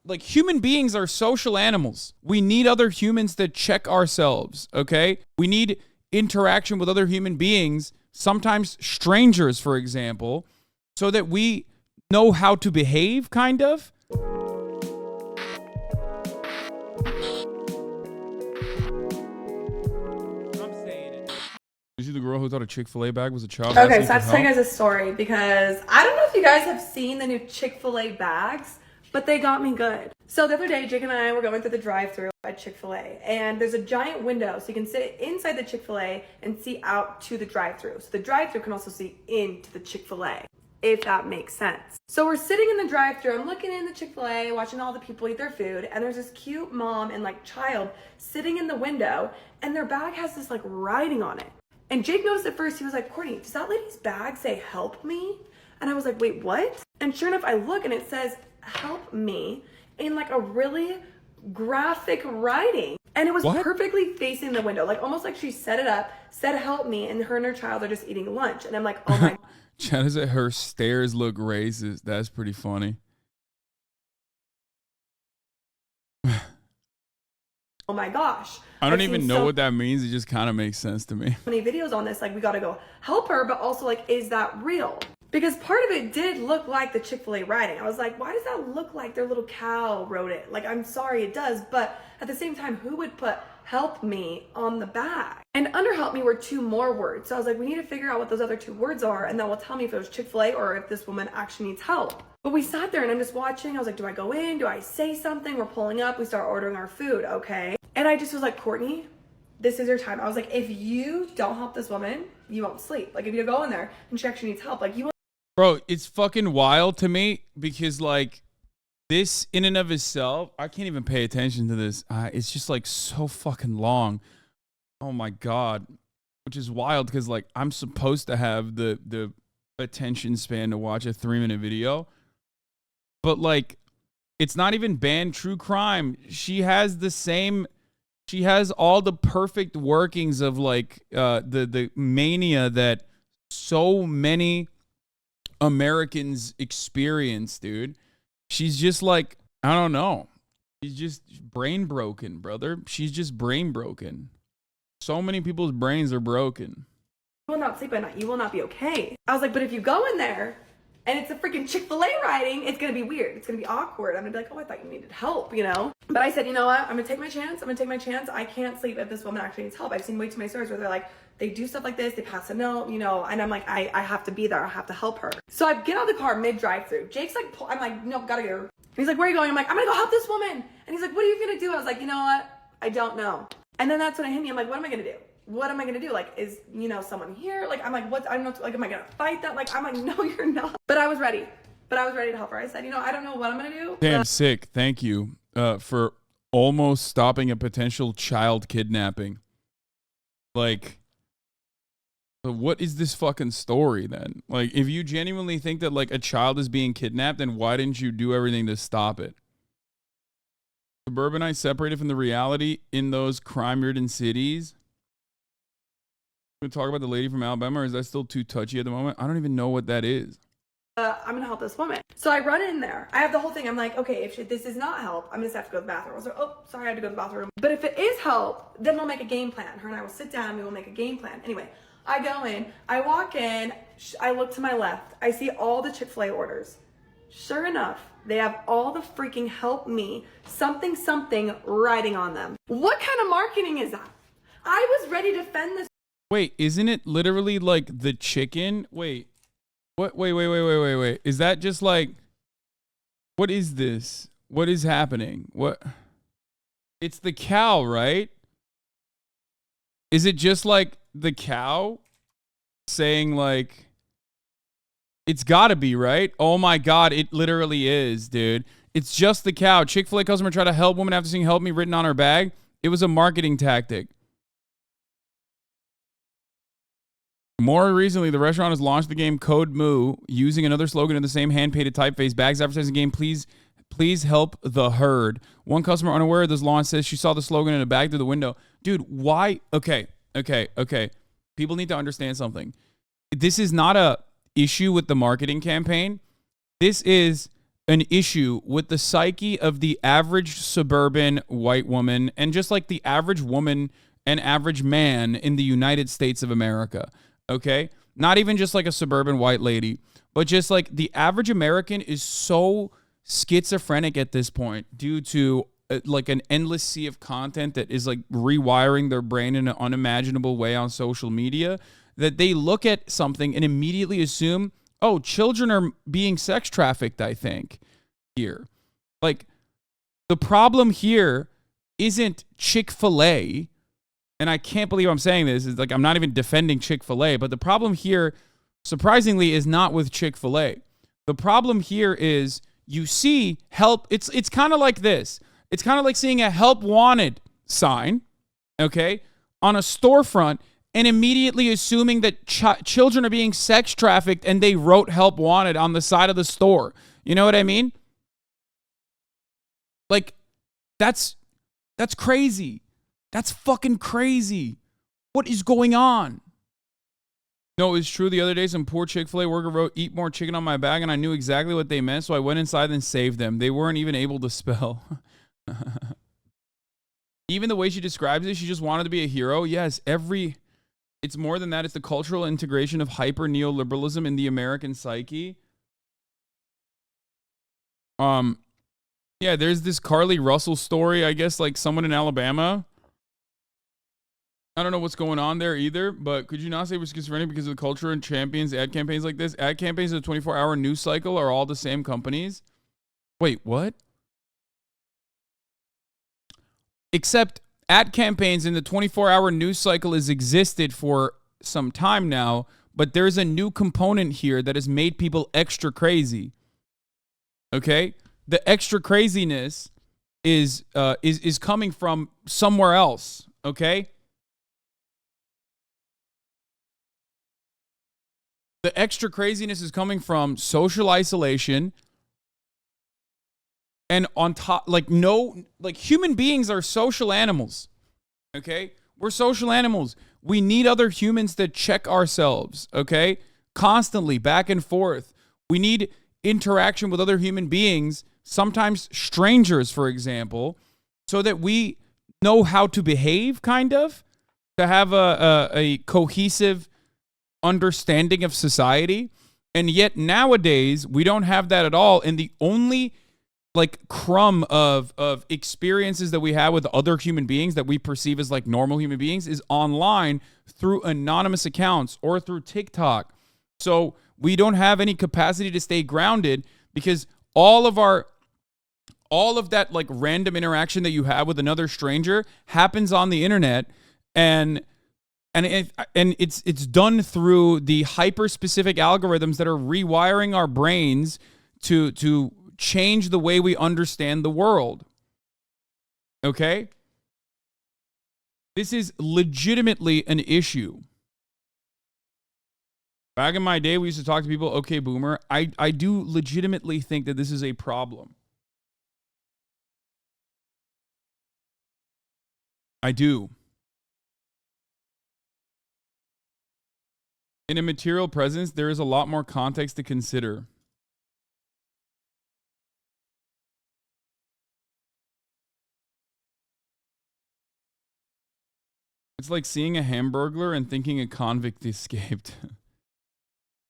like human beings are social animals. We need other humans to check ourselves, okay? We need interaction with other human beings, sometimes strangers, for example, so that we know how to behave, kind of. You see the girl who thought a Chick-fil-A bag was a child? Okay, so I have to tell you guys a story because I don't know if you guys have seen the new Chick-fil-A bags, but they got me good. So the other day, Jake and I were going through the drive-thru at Chick-fil-A, and there's a giant window, so you can sit inside the Chick-fil-A and see out to the drive-thru. So the drive-thru can also see into the Chick-fil-A, if that makes sense. So we're sitting in the drive-thru, I'm looking in the Chick-fil-A, watching all the people eat their food, and there's this cute mom and like child sitting in the window, and their bag has this like writing on it. And Jake noticed at first, he was like, Courtney, does that lady's bag say help me? And I was like, wait, what? And sure enough, I look and it says help me in like a really graphic writing. And it was perfectly facing the window, like almost like she set it up, said help me, and her child are just eating lunch. And I'm like, oh my. Chad said her stairs look racist. That's pretty funny. Oh my gosh. I don't even know what that means. It just kind of makes sense to me. Many videos on this, like we got to go help her, but also like, is that real? Because part of it did look like the Chick-fil-A writing. I was like, why does that look like their little cow wrote it? Like, I'm sorry it does, but at the same time, who would put help me on the bag? And under help me were two more words. So I was like, we need to figure out what those other two words are, and that will tell me if it was Chick-fil-A or if this woman actually needs help. But we sat there and I'm just watching. I was like, do I go in? Do I say something? We're pulling up. We start ordering our food. Okay. And I just was like, Courtney, this is your time. I was like, if you don't help this woman, you won't sleep. Like if you go in there and she actually needs help, like you won't. Bro, it's fucking wild to me because like this in and of itself, I can't even pay attention to this. It's just like so fucking long. Oh my God. Which is wild because like I'm supposed to have the attention span to watch a 3-minute video. But like, it's not even banned true crime. She has all the perfect workings of like the mania that so many Americans experience, dude. She's just like, I don't know. She's just brain broken, brother. She's just brain broken. So many people's brains are broken. You will not sleep at night. You will not be okay. I was like, but if you go in there and it's a freaking Chick-fil-A writing, it's going to be weird. It's going to be awkward. I'm going to be like, oh, I thought you needed help, you know? But I said, you know what? I'm going to take my chance. I can't sleep if this woman actually needs help. I've seen way too many stories where they're like, they do stuff like this, they pass a note, you know, and I'm like, I have to be there. I have to help her. So I get out of the car mid-drive-through. Jake's like, I'm like, no, gotta go. And he's like, where are you going? I'm like, I'm going to go help this woman. And he's like, what are you going to do? I was like, you know what? I don't know. And then that's when it hit me. I'm like, what am I going to do? What am I gonna do? Like, is, you know, someone here? Like, I'm like, what? I'm not, like, am I gonna fight that? Like, I'm like, no, you're not. But I was ready. To help her. I said, you know, I don't know what I'm gonna do. Damn sick. Thank you for almost stopping a potential child kidnapping. Like, so what is this fucking story then? Like, if you genuinely think that like a child is being kidnapped, then why didn't you do everything to stop it? Suburbanites separated from the reality in those crime-ridden cities. Going to talk about the lady from Alabama, or is that still too touchy at the moment? I don't even know what that is. I'm gonna help this woman. So I run in there. I have the whole thing. I'm like, okay, if this is not help, I'm just have to go to the bathroom. I was like, oh, sorry, I had to go to the bathroom. But if it is help, then we'll make a game plan. Her and I will sit down and we will make a game plan. Anyway, I go in, I walk in, I look to my left. I see all the Chick-fil-A orders. Sure enough, they have all the freaking help me, something writing on them. What kind of marketing is that? I was ready to defend this. Wait, isn't it literally like the chicken? Wait. What? Wait. Is that just like, what is this? What is happening? What? It's the cow, right? Is it just like the cow saying like, it's gotta be, right? Oh my God, it literally is, dude. It's just the cow. Chick-fil-A customer tried to help woman after seeing help me written on her bag. It was a marketing tactic. More recently, the restaurant has launched the game Code Moo using another slogan in the same hand-painted typeface. Bags advertising game, please help the herd. One customer unaware of this launch says she saw the slogan in a bag through the window. Dude, why? Okay. People need to understand something. This is not a issue with the marketing campaign. This is an issue with the psyche of the average suburban white woman and just like the average woman and average man in the United States of America. Okay? Not even just like a suburban white lady, but just like the average American is so schizophrenic at this point due to like an endless sea of content that is like rewiring their brain in an unimaginable way on social media that they look at something and immediately assume, oh, children are being sex trafficked, I think, here. Like, the problem here isn't Chick-fil-A, and I can't believe I'm saying this. It's like I'm not even defending Chick-fil-A, but the problem here, surprisingly, is not with Chick-fil-A. The problem here is you see help. It's kind of like this. It's kind of like seeing a help wanted sign, okay, on a storefront and immediately assuming that children are being sex trafficked and they wrote help wanted on the side of the store. You know what I mean? Like, that's crazy. That's fucking crazy. What is going on? No, it's true. The other day, some poor Chick-fil-A worker wrote, "Eat more chicken" on my bag, and I knew exactly what they meant, so I went inside and saved them. They weren't even able to spell. Even the way she describes it, she just wanted to be a hero. Yes, it's more than that. It's the cultural integration of hyper neoliberalism in the American psyche. Yeah, there's this Carly Russell story, I guess, like someone in Alabama. I don't know what's going on there either, but could you not say we're schizophrenic because of the culture and champions ad campaigns like this? Ad campaigns in the 24-hour news cycle are all the same companies. Wait, what? Except ad campaigns in the 24-hour news cycle has existed for some time now, but there's a new component here that has made people extra crazy. Okay? The extra craziness is coming from somewhere else, okay? The extra craziness is coming from social isolation, and on top, human beings are social animals, okay? We're social animals. We need other humans to check ourselves, okay? Constantly, back and forth. We need interaction with other human beings, sometimes strangers, for example, so that we know how to behave, kind of, to have a cohesive understanding of society. And yet nowadays, we don't have that at all. And the only crumb of experiences that we have with other human beings that we perceive as like normal human beings is online through anonymous accounts or through TikTok. So we don't have any capacity to stay grounded because all of that like random interaction that you have with another stranger happens on the internet, and it's done through the hyper specific algorithms that are rewiring our brains to change the way we understand the world. Okay? This is legitimately an issue. Back in my day, we used to talk to people, okay, boomer. I do legitimately think that this is a problem. I do. In a material presence, there is a lot more context to consider. It's like seeing a Hamburglar and thinking a convict escaped.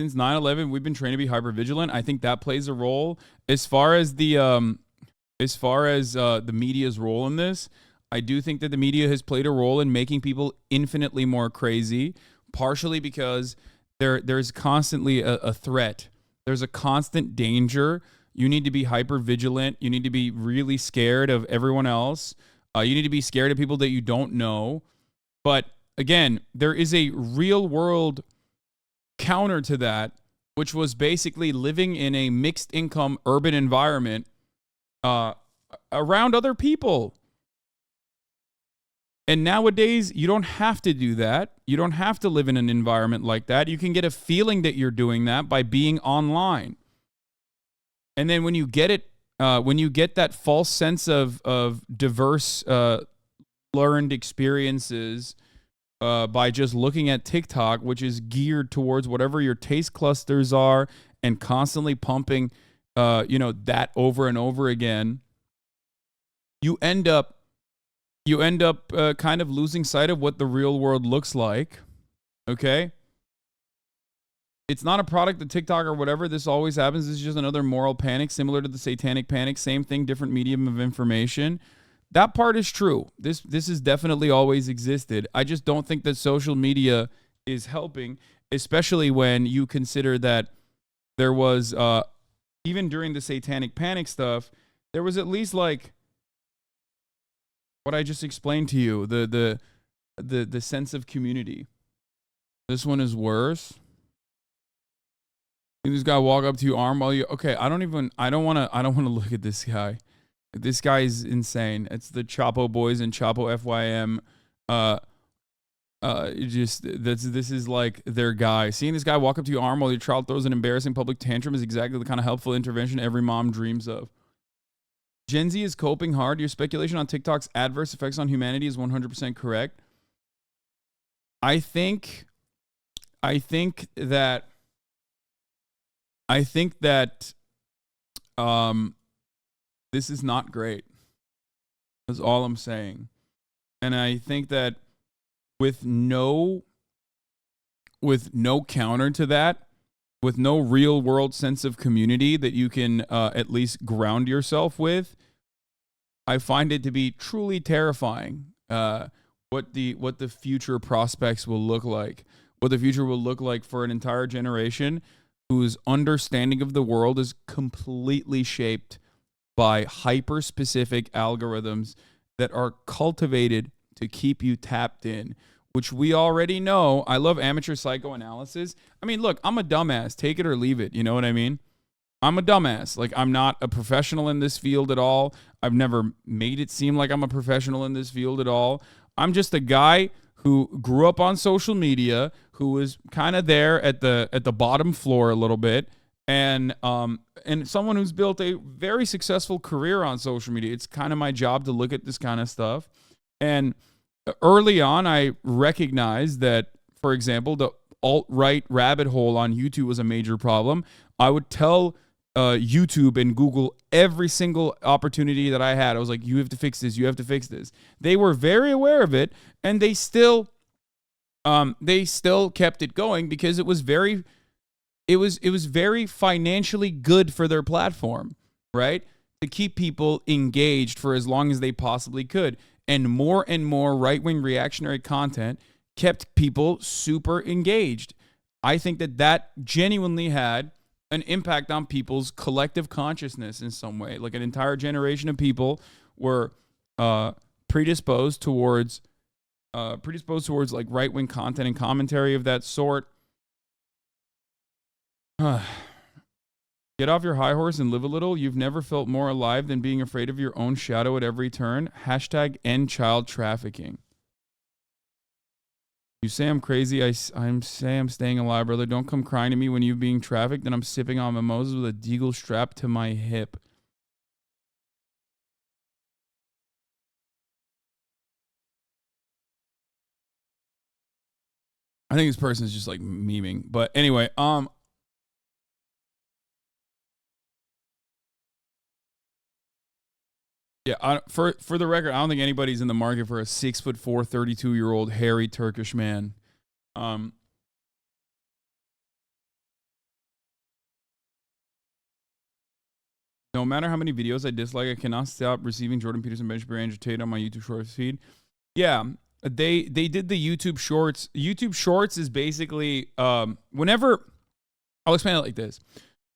Since 9/11, we've been trained to be hypervigilant. I think that plays a role. As far as the media's role in this, I do think that the media has played a role in making people infinitely more crazy, partially because there's constantly a threat. There's a constant danger. You need to be hypervigilant. You need to be really scared of everyone else. You need to be scared of people that you don't know. But again, there is a real world counter to that, which was basically living in a mixed income urban environment around other people. And nowadays, you don't have to do that. You don't have to live in an environment like that. You can get a feeling that you're doing that by being online. And then when you get it, when you get that false sense of diverse learned experiences by just looking at TikTok, which is geared towards whatever your taste clusters are and constantly pumping that over and over again, you end up kind of losing sight of what the real world looks like. Okay? It's not a product of TikTok or whatever. This always happens. This is just another moral panic, similar to the satanic panic. Same thing, different medium of information. That part is true. This has definitely always existed. I just don't think that social media is helping, especially when you consider that there was, even during the satanic panic stuff, there was at least like what I just explained to you, the sense of community. This one is worse. You just gotta walk up to your arm while you. Okay, I don't wanna look at this guy. This guy is insane. It's the Chapo Boys and Chapo FYM. This is like their guy. Seeing this guy walk up to your arm while your child throws an embarrassing public tantrum is exactly the kind of helpful intervention every mom dreams of. Gen Z is coping hard. Your speculation on TikTok's adverse effects on humanity is 100% correct. I think that this is not great. That's all I'm saying. And I think that with no counter to that, with no real world sense of community that you can at least ground yourself with, I find it to be truly terrifying what the future prospects will look like. What the future will look like for an entire generation whose understanding of the world is completely shaped by hyper-specific algorithms that are cultivated to keep you tapped in, which we already know. I love amateur psychoanalysis. I mean, look, I'm a dumbass. Take it or leave it. You know what I mean? I'm a dumbass. Like, I'm not a professional in this field at all. I've never made it seem like I'm a professional in this field at all. I'm just a guy who grew up on social media, who was kind of there at the bottom floor a little bit, and someone who's built a very successful career on social media. It's kind of my job to look at this kind of stuff. And early on, I recognized that, for example, the alt-right rabbit hole on YouTube was a major problem. I would tell YouTube and Google every single opportunity that I had. I was like, you have to fix this. You have to fix this. They were very aware of it, and they still kept it going because it was very financially good for their platform, right? To keep people engaged for as long as they possibly could. And more right-wing reactionary content kept people super engaged. I think that genuinely had an impact on people's collective consciousness in some way. Like, an entire generation of people were predisposed towards like right-wing content and commentary of that sort. Get off your high horse and live a little. You've never felt more alive than being afraid of your own shadow at every turn. # end child trafficking. You say I'm crazy. I say I'm staying alive, brother. Don't come crying to me when you're being trafficked and I'm sipping on mimosas with a deagle strapped to my hip. I think this person is just like memeing. But anyway, yeah, for the record, I don't think anybody's in the market for a 6'4", 32-year-old hairy Turkish man. No matter how many videos I dislike, I cannot stop receiving Jordan Peterson, Ben Shapiro, Andrew Tate on my YouTube Shorts feed. Yeah, they did the YouTube Shorts. YouTube Shorts is basically whenever, I'll explain it like this.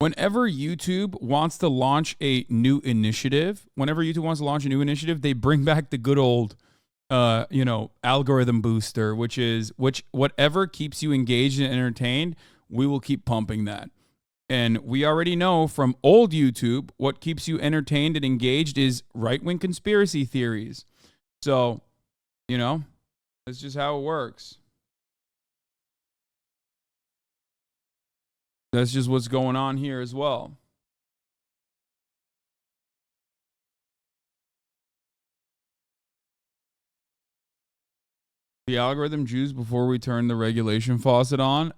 Whenever YouTube wants to launch a new initiative, they bring back the good old, algorithm booster, which whatever keeps you engaged and entertained, we will keep pumping that. And we already know from old YouTube, what keeps you entertained and engaged is right-wing conspiracy theories. So, that's just how it works. That's just what's going on here as well. The algorithm Jews before we turn the regulation faucet on.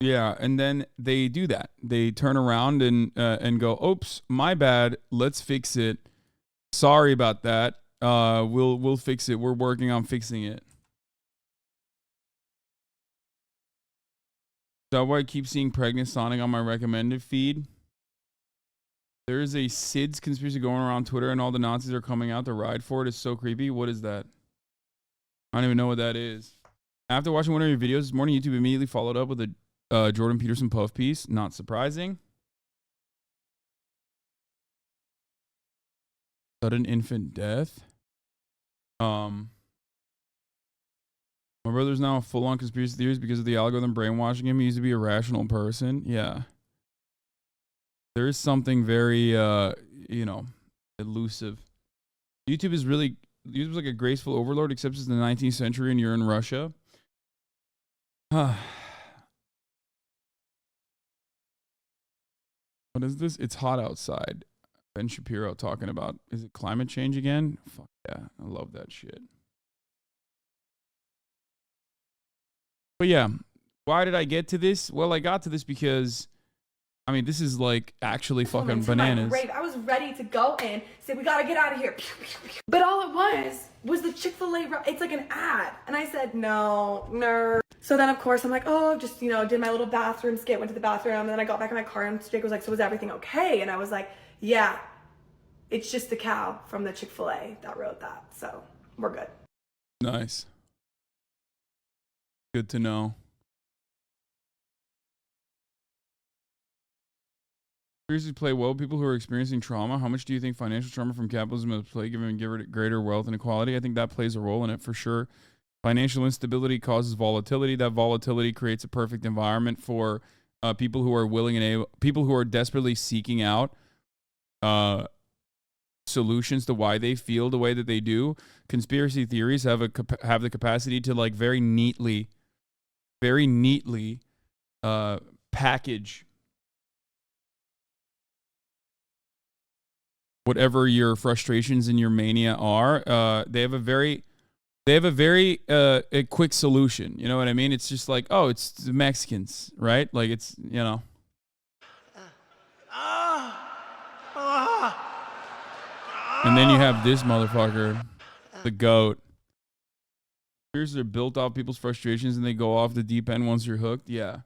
Yeah, and then they do that. They turn around and go, "Oops, my bad. Let's fix it. Sorry about that. We'll fix it. We're working on fixing it." Is that why I keep seeing pregnant Sonic on my recommended feed? There is a SIDS conspiracy going around Twitter, and all the Nazis are coming out to ride for it. It's so creepy. What is that? I don't even know what that is. After watching one of your videos this morning, YouTube immediately followed up with a Jordan Peterson puff piece. Not surprising. Sudden infant death. My brother's now a full-on conspiracy theorist because of the algorithm brainwashing him. He used to be a rational person. Yeah. There is something very, elusive. YouTube's like a graceful overlord, except it's the 19th century and you're in Russia. What is this? It's hot outside. Ben Shapiro talking about, is it climate change again? Fuck yeah. I love that shit. But yeah, why did I get to this? Well, I got to this because, I mean, this is like actually fucking bananas. I was ready to go in, say, we gotta get out of here. But all it was the Chick-fil-A, it's like an ad. And I said, no, nerd. So then, of course, I'm like, oh, just, did my little bathroom skit, went to the bathroom. And then I got back in my car and Jake was like, so was everything okay? And I was like, yeah, it's just the cow from the Chick-fil-A that wrote that. So we're good. Nice. Good to know. Seriously, play well. People who are experiencing trauma. How much do you think financial trauma from capitalism has played, given greater wealth inequality? I think that plays a role in it for sure. Financial instability causes volatility. That volatility creates a perfect environment for people who are willing and able, people who are desperately seeking out solutions to why they feel the way that they do. Conspiracy theories have the capacity to like very neatly package whatever your frustrations and your mania are. They have a very a quick solution. You know what I mean? It's just like, oh, it's the Mexicans, right? Like it's, And then you have this motherfucker, the GOAT. They're built off people's frustrations and they go off the deep end once you're hooked. Yeah.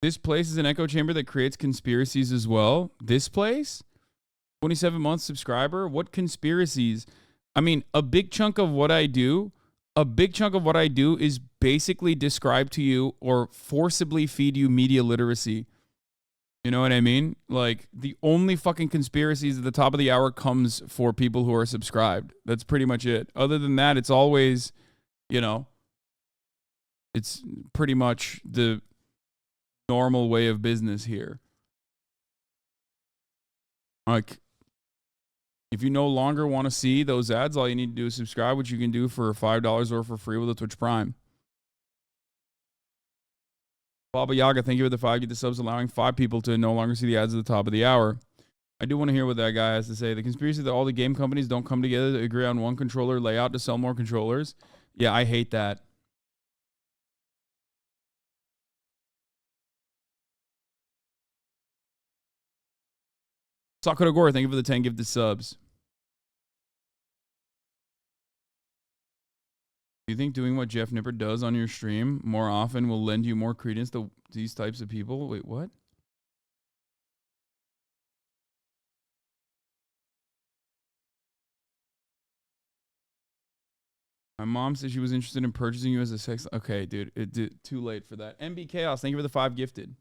This place is an echo chamber that creates conspiracies as well. This place, 27 month subscriber. What conspiracies? I mean, a big chunk of what I do is basically describe to you or forcibly feed you media literacy. You know what I mean? Like, the only fucking conspiracies at the top of the hour comes for people who are subscribed. That's pretty much it. Other than that, it's always, it's pretty much the normal way of business here. Like, if you no longer want to see those ads, all you need to do is subscribe, which you can do for $5 or for free with a Twitch Prime. Baba Yaga, thank you for the 5. Get the subs, allowing 5 people to no longer see the ads at the top of the hour. I do want to hear what that guy has to say. The conspiracy that all the game companies don't come together to agree on one controller layout to sell more controllers. Yeah, I hate that. Sakura Gore, thank you for the 10 gifted subs. Do you think doing what Jeff Nipper does on your stream more often will lend you more credence to these types of people? Wait, what? My mom said she was interested in purchasing you as a sex. Okay, dude, too late for that. MB Chaos, thank you for the 5 gifted.